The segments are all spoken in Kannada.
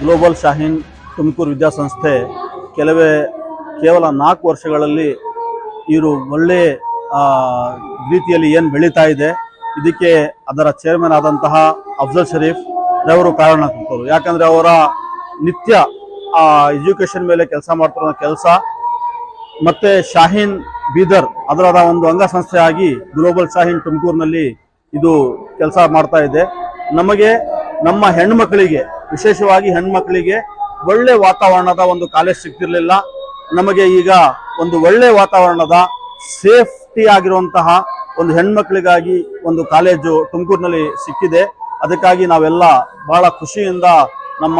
ಗ್ಲೋಬಲ್ ಶಾಹೀನ್ ತುಮಕೂರು ವಿದ್ಯಾಸಂಸ್ಥೆ ಕೇವಲ 4 ವರ್ಷಗಳಲ್ಲಿ ಇವರು ಒಳ್ಳೆ ರೀತಿಯಲ್ಲಿ ಏನು ಬೆಳೀತಾ ಇದೆ, ಇದಕ್ಕೆ ಅದರ ಚೇರ್ಮನ್ ಆದಂತಹ ಅಫ್ಜಲ್ ಶರೀಫ್ ರವರು ಕಾರಣಕರ್ತರು. ಯಾಕಂದರೆ ಅವರ ನಿತ್ಯ ಎಜುಕೇಷನ್ ಮೇಲೆ ಕೆಲಸ ಮಾಡ್ತಿರೋ ಕೆಲಸ ಮತ್ತು ಶಾಹೀನ್ ಬೀದರ್ ಅದರ ಒಂದು ಅಂಗಸಂಸ್ಥೆಯಾಗಿ ಗ್ಲೋಬಲ್ ಶಾಹೀನ್ ತುಮಕೂರಿನಲ್ಲಿ ಇದು ಕೆಲಸ ಮಾಡ್ತಾ ಇದೆ. ನಮಗೆ ನಮ್ಮ ಹೆಣ್ಮಕ್ಕಳಿಗೆ, ವಿಶೇಷವಾಗಿ ಹೆಣ್ಮಕ್ಕಳಿಗೆ ಒಳ್ಳೆ ವಾತಾವರಣದ ಒಂದು ಕಾಲೇಜ್ ಸಿಗ್ತಿರ್ಲಿಲ್ಲ. ನಮಗೆ ಈಗ ಒಂದು ಒಳ್ಳೆ ವಾತಾವರಣದ ಸೇಫ್ಟಿ ಆಗಿರುವಂತಹ ಒಂದು ಹೆಣ್ಮಕ್ಳಿಗಾಗಿ ಒಂದು ಕಾಲೇಜು ತುಮಕೂರಿನಲ್ಲಿ ಸಿಕ್ಕಿದೆ. ಅದಕ್ಕಾಗಿ ನಾವೆಲ್ಲ ಬಹಳ ಖುಷಿಯಿಂದ ನಮ್ಮ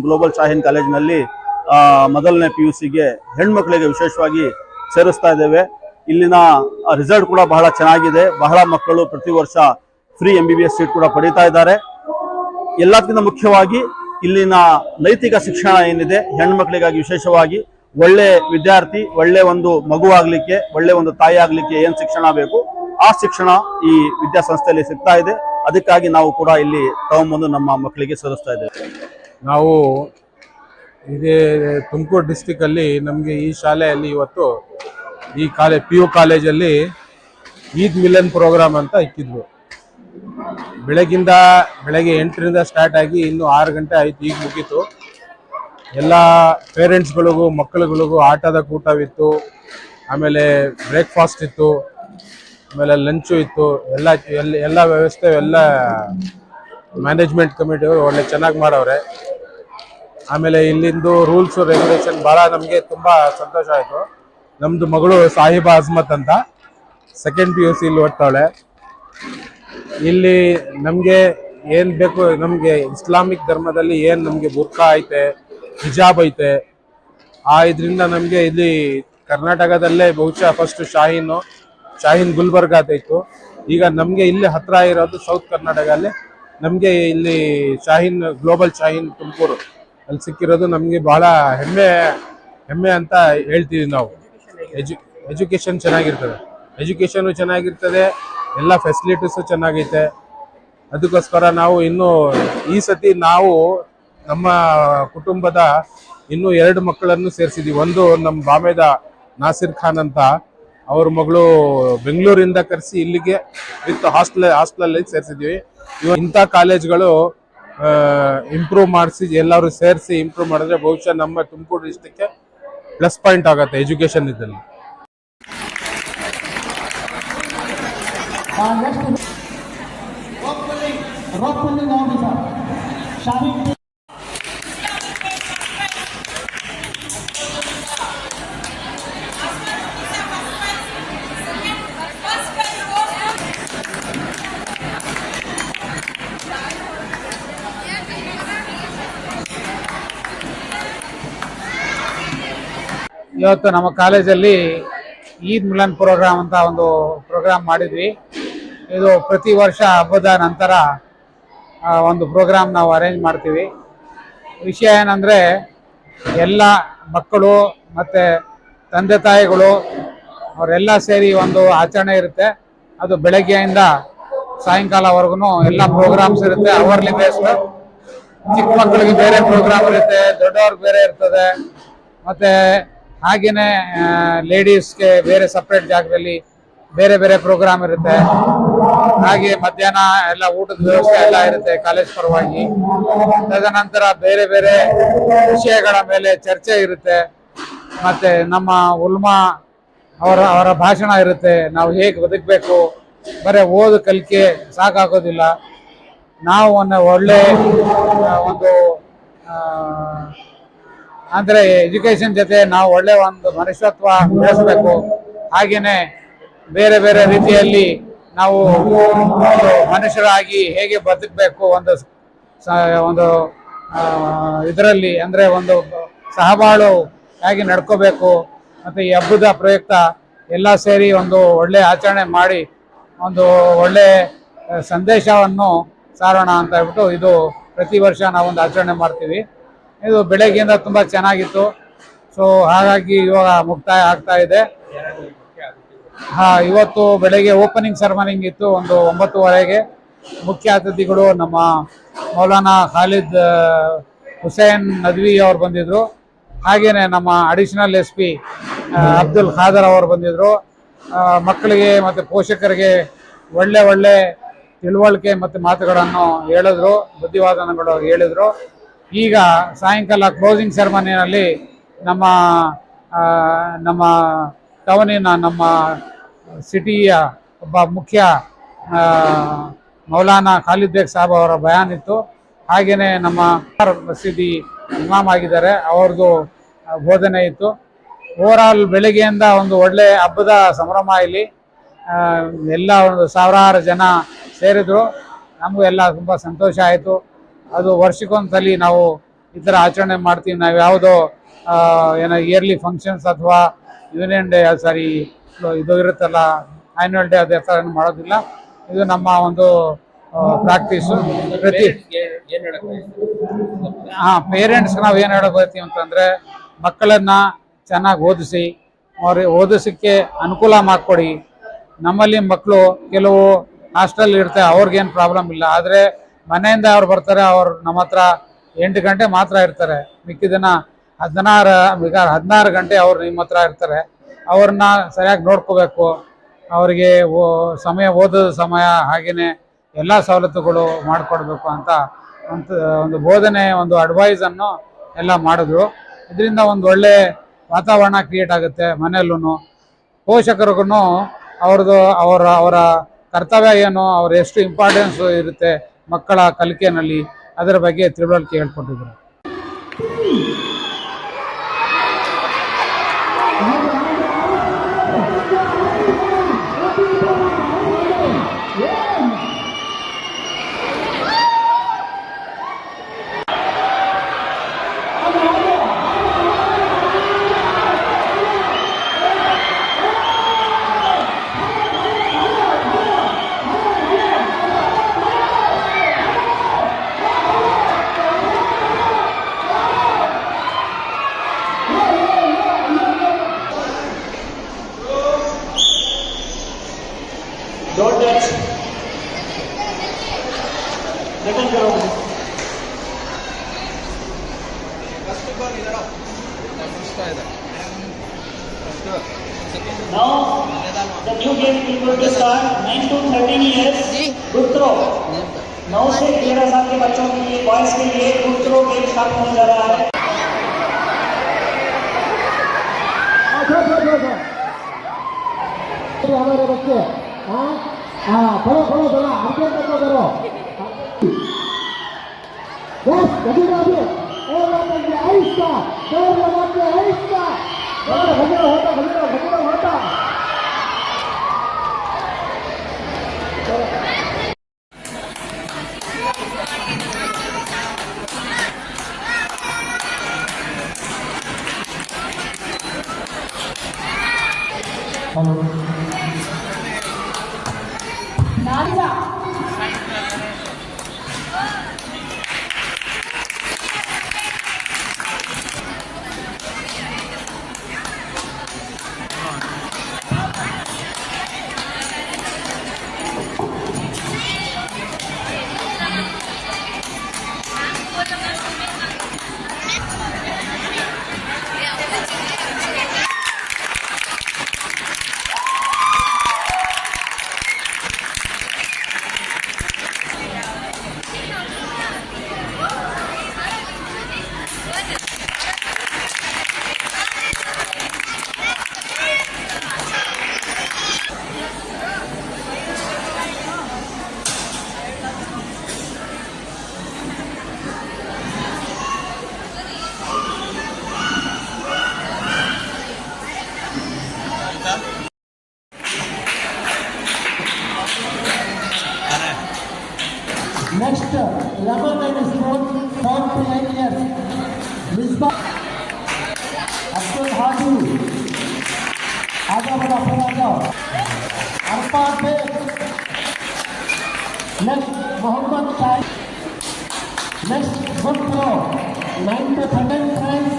ಗ್ಲೋಬಲ್ ಶಾಹೀನ್ ಕಾಲೇಜಿನಲ್ಲಿ ಮೊದಲನೇ PUCಗೆ ಹೆಣ್ಮಕ್ಳಿಗೆ ವಿಶೇಷವಾಗಿ ಸೇರಿಸ್ತಾ ಇದ್ದೇವೆ. ಇಲ್ಲಿನ ರಿಸಲ್ಟ್ ಕೂಡ ಬಹಳ ಚೆನ್ನಾಗಿದೆ. ಬಹಳ ಮಕ್ಕಳು ಪ್ರತಿ ವರ್ಷ ಫ್ರೀ MBBS ಸೀಟ್ ಕೂಡ ಪಡೀತಾ ಇದ್ದಾರೆ. ಎಲ್ಲಕ್ಕಿಂತ ಮುಖ್ಯವಾಗಿ ಇಲ್ಲಿನ ನೈತಿಕ ಶಿಕ್ಷಣ ಏನಿದೆ, ಹೆಣ್ಮಕ್ಳಿಗಾಗಿ ವಿಶೇಷವಾಗಿ ಒಳ್ಳೆ ವಿದ್ಯಾರ್ಥಿ, ಒಳ್ಳೆ ಒಂದು ಮಗು ಆಗಲಿಕ್ಕೆ, ಒಳ್ಳೆ ಒಂದು ತಾಯಿ ಆಗಲಿಕ್ಕೆ ಏನು ಶಿಕ್ಷಣ ಬೇಕು ಆ ಶಿಕ್ಷಣ ಈ ವಿದ್ಯಾಸಂಸ್ಥೆಯಲ್ಲಿ ಸಿಗ್ತಾ ಇದೆ. ಅದಕ್ಕಾಗಿ ನಾವು ಕೂಡ ಇಲ್ಲಿ ತಗೊಂಬಂದು ನಮ್ಮ ಮಕ್ಕಳಿಗೆ ಸೇರಿಸ್ತಾ ಇದ್ದೇವೆ. ನಾವು ಇದೇ ತುಮಕೂರು ಡಿಸ್ಟಿಕಲ್ಲಿ ನಮಗೆ ಈ ಶಾಲೆಯಲ್ಲಿ ಇವತ್ತು ಈ PU ಕಾಲೇಜಲ್ಲಿ ಈದ್ ಮಿಲನ್ ಪ್ರೋಗ್ರಾಮ್ ಅಂತ ಇಕ್ಕಿದ್ವು. ಬೆಳಗ್ಗೆ 8ರಿಂದ ಸ್ಟಾರ್ಟ್ ಆಗಿ ಇನ್ನು 6 ಗಂಟೆ ಆಯಿತು, ಈಗ ಮುಗೀತು. ಎಲ್ಲ ಪೇರೆಂಟ್ಸ್ಗಳಿಗೂ ಮಕ್ಕಳುಗಳಿಗೂ ಆಟದ ಕೂಟವಿತ್ತು, ಆಮೇಲೆ ಬ್ರೇಕ್ಫಾಸ್ಟ್ ಇತ್ತು, ಆಮೇಲೆ ಲಂಚು ಇತ್ತು. ಎಲ್ಲ ವ್ಯವಸ್ಥೆ ಎಲ್ಲ ಮ್ಯಾನೇಜ್ಮೆಂಟ್ ಕಮಿಟಿಯವರು ಒಳ್ಳೆ ಚೆನ್ನಾಗಿ ಮಾಡವ್ರೆ. ಆಮೇಲೆ ಇಲ್ಲಿಂದು ರೂಲ್ಸು ರೆಗ್ಯುಲೇಷನ್ ಭಾಳ ನಮಗೆ ತುಂಬ ಸಂತೋಷ ಆಯಿತು. ನಮ್ಮದು ಮಗಳು ಸಾಹಿಬಾ ಅಜ್ಮತ್ ಅಂತ ಸೆಕೆಂಡ್ PUC ಇಲ್ಲಿ ಓದ್ತಾಳೆ. ಇಲ್ಲಿ ನಮಗೆ ಏನು ಬೇಕು, ನಮಗೆ ಇಸ್ಲಾಮಿಕ್ ಧರ್ಮದಲ್ಲಿ ಏನು ನಮಗೆ ಬುರ್ಖಾ ಐತೆ, ಹಿಜಾಬ್ ಐತೆ, ಇದರಿಂದ ನಮಗೆ ಇಲ್ಲಿ ಕರ್ನಾಟಕದಲ್ಲೇ ಬಹುಶಃ ಫಸ್ಟ್ ಶಾಹೀನ್ ಗುಲ್ಬರ್ಗ ಇತ್ತು. ಈಗ ನಮಗೆ ಇಲ್ಲಿ ಹತ್ರ ಇರೋದು ಸೌತ್ ಕರ್ನಾಟಕದಲ್ಲಿ ನಮಗೆ ಇಲ್ಲಿ ಗ್ಲೋಬಲ್ ಶಾಹೀನ್ ತುಮಕೂರು ಅಲ್ಲಿ ಸಿಕ್ಕಿರೋದು ನಮಗೆ ಬಹಳ ಹೆಮ್ಮೆ ಅಂತ ಹೇಳ್ತೀವಿ ನಾವು. ಎಜುಕೇಷನ್ ಚೆನ್ನಾಗಿರ್ತದೆ, ಎಲ್ಲ ಫೆಸಿಲಿಟೀಸು ಚೆನ್ನಾಗೈತೆ. ಅದಕ್ಕೋಸ್ಕರ ನಾವು ಇನ್ನೂ ಈ ಸತಿ ನಾವು ನಮ್ಮ ಕುಟುಂಬದ ಇನ್ನೂ 2 ಮಕ್ಕಳನ್ನು ಸೇರಿಸಿದ್ದೀವಿ. ಒಂದು ನಮ್ಮ ಬಾಮೇದ ನಾಸಿರ್ ಖಾನ್ ಅಂತ, ಅವ್ರ ಮಗಳು ಬೆಂಗಳೂರಿಂದ ಕರೆಸಿ ಇಲ್ಲಿಗೆ ವಿತ್ ಹಾಸ್ಟೆಲಲ್ಲಿ ಸೇರಿಸಿದ್ದೀವಿ. ಇಂಥ ಕಾಲೇಜ್ಗಳು ಇಂಪ್ರೂವ್ ಮಾಡಿಸಿ ಎಲ್ಲರೂ ಸೇರಿಸಿ ಇಂಪ್ರೂವ್ ಮಾಡಿದ್ರೆ ಬಹುಶಃ ನಮ್ಮ ತುಮಕೂರು ಡಿಸ್ಟಿಕ್ಗೆ ಪ್ಲಸ್ ಪಾಯಿಂಟ್ ಆಗುತ್ತೆ ಎಜುಕೇಷನ್ ಇದ್ದಲ್ಲಿ. ಇವತ್ತು ನಮ್ಮ ಕಾಲೇಜಲ್ಲಿ ಈದ್ ಮಿಲನ್ ಪ್ರೋಗ್ರಾಮ್ ಅಂತ ಒಂದು ಪ್ರೋಗ್ರಾಮ್ ಮಾಡಿದ್ವಿ. ಇದು ಪ್ರತಿ ವರ್ಷ ಹಬ್ಬದ ನಂತರ ಒಂದು ಪ್ರೋಗ್ರಾಮ್ ನಾವು ಅರೇಂಜ್ ಮಾಡ್ತೀವಿ. ವಿಷಯ ಏನಂದರೆ, ಎಲ್ಲ ಮಕ್ಕಳು ಮತ್ತು ತಂದೆ ತಾಯಿಗಳು ಅವರೆಲ್ಲ ಸೇರಿ ಒಂದು ಆಚರಣೆ ಇರುತ್ತೆ. ಅದು ಬೆಳಗ್ಗೆಯಿಂದ ಸಾಯಂಕಾಲವರೆಗೂ ಎಲ್ಲ ಪ್ರೋಗ್ರಾಮ್ಸ್ ಇರುತ್ತೆ. ಅವರ್ಲಿ ಬೇಸ್ಡ್ ಚಿಕ್ಕ ಮಕ್ಕಳಿಗೆ ಬೇರೆ ಪ್ರೋಗ್ರಾಮ್ ಇರುತ್ತೆ, ದೊಡ್ಡವ್ರಿಗೆ ಬೇರೆ ಇರ್ತದೆ. ಮತ್ತು ಹಾಗೆಯೇ ಲೇಡೀಸ್ಗೆ ಬೇರೆ ಸಪ್ರೇಟ್ ಜಾಗದಲ್ಲಿ ಬೇರೆ ಪ್ರೋಗ್ರಾಮ್ ಇರುತ್ತೆ. ಹಾಗೆ ಮಧ್ಯಾಹ್ನ ಎಲ್ಲ ಊಟದ ವ್ಯವಸ್ಥೆ ಎಲ್ಲ ಇರುತ್ತೆ ಕಾಲೇಜ್ ಪರವಾಗಿ. ತದನಂತರ ಬೇರೆ ವಿಷಯಗಳ ಮೇಲೆ ಚರ್ಚೆ ಇರುತ್ತೆ. ಮತ್ತು ನಮ್ಮ ಉಲ್ಮಾ ಅವರ ಭಾಷಣ ಇರುತ್ತೆ. ನಾವು ಹೇಗೆ ಬದುಕಬೇಕು, ಬರೀ ಓದು ಕಲಿಕೆ ಸಾಕಾಗೋದಿಲ್ಲ, ನಾವು ಒಳ್ಳೆ ಒಂದು ಅಂದರೆ ಎಜುಕೇಷನ್ ಜೊತೆ ನಾವು ಒಳ್ಳೆ ಒಂದು ಮನುಷ್ಯತ್ವ ಬೆಳೆಸಬೇಕು. ಹಾಗೆಯೇ ಬೇರೆ ರೀತಿಯಲ್ಲಿ ನಾವು ಒಂದು ಮನುಷ್ಯರಾಗಿ ಹೇಗೆ ಬದುಕಬೇಕು, ಒಂದು ಇದರಲ್ಲಿ ಅಂದರೆ ಒಂದು ಸಹಬಾಳು ಹೇಗೆ ನಡ್ಕೋಬೇಕು. ಮತ್ತು ಈ ಹಬ್ಬದ ಪ್ರಯುಕ್ತ ಎಲ್ಲ ಸೇರಿ ಒಂದು ಒಳ್ಳೆ ಆಚರಣೆ ಮಾಡಿ ಒಂದು ಒಳ್ಳೆ ಸಂದೇಶವನ್ನು ಸಾರೋಣ ಅಂತ ಹೇಳ್ಬಿಟ್ಟು ಇದು ಪ್ರತಿ ವರ್ಷ ನಾವೊಂದು ಆಚರಣೆ ಮಾಡ್ತೀವಿ. ಇದು ಬೆಳಗ್ಗೆಯಿಂದ ತುಂಬ ಚೆನ್ನಾಗಿತ್ತು. ಸೊ ಹಾಗಾಗಿ ಇವಾಗ ಮುಕ್ತಾಯ ಆಗ್ತಾ ಇದೆ. ಇವತ್ತು ಬೆಳಗ್ಗೆ ಓಪನಿಂಗ್ ಸೆರೆಮನಿಂಗ್ ಇತ್ತು ಒಂದು 9:30ಗೆ. ಮುಖ್ಯ ಅತಿಥಿಗಳು ನಮ್ಮ ಮೌಲಾನಾ ಖಾಲಿದ್ ಹುಸೇನ್ ನದ್ವಿ ಅವರು ಬಂದಿದ್ರು. ಹಾಗೇನೆ ನಮ್ಮ ಅಡಿಷನಲ್ SP ಅಬ್ದುಲ್ ಖಾದರ್ ಅವರು ಬಂದಿದ್ರು. ಮಕ್ಕಳಿಗೆ ಮತ್ತು ಪೋಷಕರಿಗೆ ಒಳ್ಳೆ ತಿಳುವಳಿಕೆ ಮತ್ತು ಮಾತುಗಳನ್ನು ಹೇಳಿದ್ರು, ಬುದ್ಧಿವಾದನಗಳು ಹೇಳಿದ್ರು. ಈಗ ಸಾಯಂಕಾಲ ಕ್ಲೋಸಿಂಗ್ ಸೆರೆಮನಿಯಲ್ಲಿ ನಮ್ಮ ಟೌನಿನ ನಮ್ಮ ಸಿಟಿಯ ಒಬ್ಬ ಮುಖ್ಯ ಮೌಲಾನಾ ಖಾಲಿದ್ ಬೇಗ್ ಸಾಬ್ ಅವರ ಬಯಾನ್ ಇತ್ತು. ಹಾಗೆಯೇ ನಮ್ಮ ಮಸೀದಿ ಇಮಾಮ್ ಆಗಿದ್ದಾರೆ, ಅವ್ರದ್ದು ಬೋಧನೆ ಇತ್ತು. ಓವರಾಲ್ ಬೆಳಗ್ಗೆಯಿಂದ ಒಂದು ಒಳ್ಳೆ ಹಬ್ಬದ ಸಂಭ್ರಮ ಇಲ್ಲಿ. ಎಲ್ಲ ಒಂದು ಸಾವಿರಾರು ಜನ ಸೇರಿದ್ರು. ನಮಗೂ ಎಲ್ಲ ತುಂಬ ಸಂತೋಷ ಆಯಿತು. ಅದು ವರ್ಷಕ್ಕೊಂದ್ಸಲಿ ನಾವು ಈ ಥರ ಆಚರಣೆ ಮಾಡ್ತೀವಿ. ನಾವು ಯಾವುದೋ ಏನೋ ಇಯರ್ಲಿ ಫಂಕ್ಷನ್ಸ್ ಅಥವಾ ಯೂನಿಯನ್ ಡೇ ಇದು ಇರುತ್ತಲ್ಲ ಆ್ಯನ್ಯುವಲ್ ಡೇ ಅದೇ ಥರ ಮಾಡೋದಿಲ್ಲ. ಇದು ನಮ್ಮ ಒಂದು ಪ್ರಾಕ್ಟೀಸು. ಪೇರೆಂಟ್ಸ್ಗೆ ನಾವು ಏನು ಹೇಳಕ್ ಬರ್ತೀವಿ ಅಂತಂದರೆ, ಮಕ್ಕಳನ್ನು ಚೆನ್ನಾಗಿ ಓದಿಸಿ, ಅವ್ರಿಗೆ ಓದಿಸೋಕ್ಕೆ ಅನುಕೂಲ ಮಾಡಿಕೊಡಿ. ನಮ್ಮಲ್ಲಿ ಮಕ್ಕಳು ಕೆಲವು ಹಾಸ್ಟೆಲ್ ಇರ್ತಾರೆ, ಅವ್ರಿಗೇನು ಪ್ರಾಬ್ಲಮ್ ಇಲ್ಲ. ಆದರೆ ಮನೆಯಿಂದ ಅವ್ರು ಬರ್ತಾರೆ, ಅವ್ರು ನಮ್ಮ ಹತ್ರ 8 ಗಂಟೆ ಮಾತ್ರ ಇರ್ತಾರೆ. ಮಿಕ್ಕಿದನ್ನ 16 ಗಂಟೆ ಅವ್ರು ನಿಮ್ಮ ಹತ್ರ ಇರ್ತಾರೆ. ಅವ್ರನ್ನ ಸರಿಯಾಗಿ ನೋಡ್ಕೋಬೇಕು. ಅವರಿಗೆ ಓದೋದ ಸಮಯ ಹಾಗೆಯೇ ಎಲ್ಲ ಸವಲತ್ತುಗಳು ಮಾಡಿಕೊಡ್ಬೇಕು ಅಂತ ಒಂದು ಬೋಧನೆ, ಒಂದು ಅಡ್ವೈಸನ್ನು ಎಲ್ಲ ಮಾಡಿದ್ರು. ಇದರಿಂದ ಒಂದು ಒಳ್ಳೆ ವಾತಾವರಣ ಕ್ರಿಯೇಟ್ ಆಗುತ್ತೆ ಮನೆಯಲ್ಲೂ. ಪೋಷಕರಿಗೂ ಅವರ ಕರ್ತವ್ಯ ಏನು, ಅವ್ರ ಎಷ್ಟು ಇಂಪಾರ್ಟೆನ್ಸ್ ಇರುತ್ತೆ ಮಕ್ಕಳ ಕಲಿಕೆಯಲ್ಲಿ, ಅದರ ಬಗ್ಗೆ ತಿಳುವಳಿಕೆ ಹೇಳ್ಕೊಟ್ಟಿದ್ರು. Don't touch. Return करो. Now the new game is going to start. 9 to 13 years. Good throw. 9 से 13 साल के बच्चों के लिए, बॉयज के लिए good throw गेम स्टार्ट होने जा रहा है. हमारे बच्चे करो जरा आगे तक करो. बस कभी ना अभी ऐसा दौड़ लगा के ऐसा होता Next, rubber tennis court, 4 to 9 years. Misbah, Abdul Hadi, Aga Bada Faraja, Arfan Beg. Next, Mohammad Shahid. Next, good throw, 9 to 13 friends.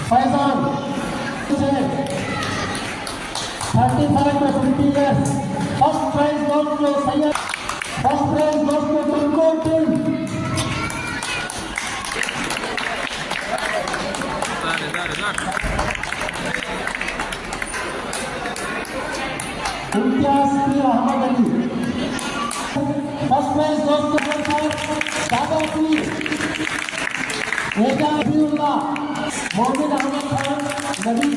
Faizan, 35 to 50 years. First prize goes to Sayyid. First prize goes to Tumkur team. Imtiaz Mir Ahmad Ali. First prize goes to Sadati. Eza Abdullah. Mohammed Ahmad Khan. Nabi.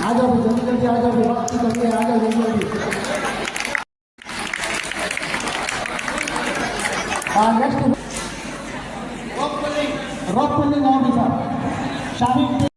आ जाओ जल्दी जल्दी आ जाओ वक्त की कमी है आ जाओ जल्दी जल्दी next rock pulling officer Shahid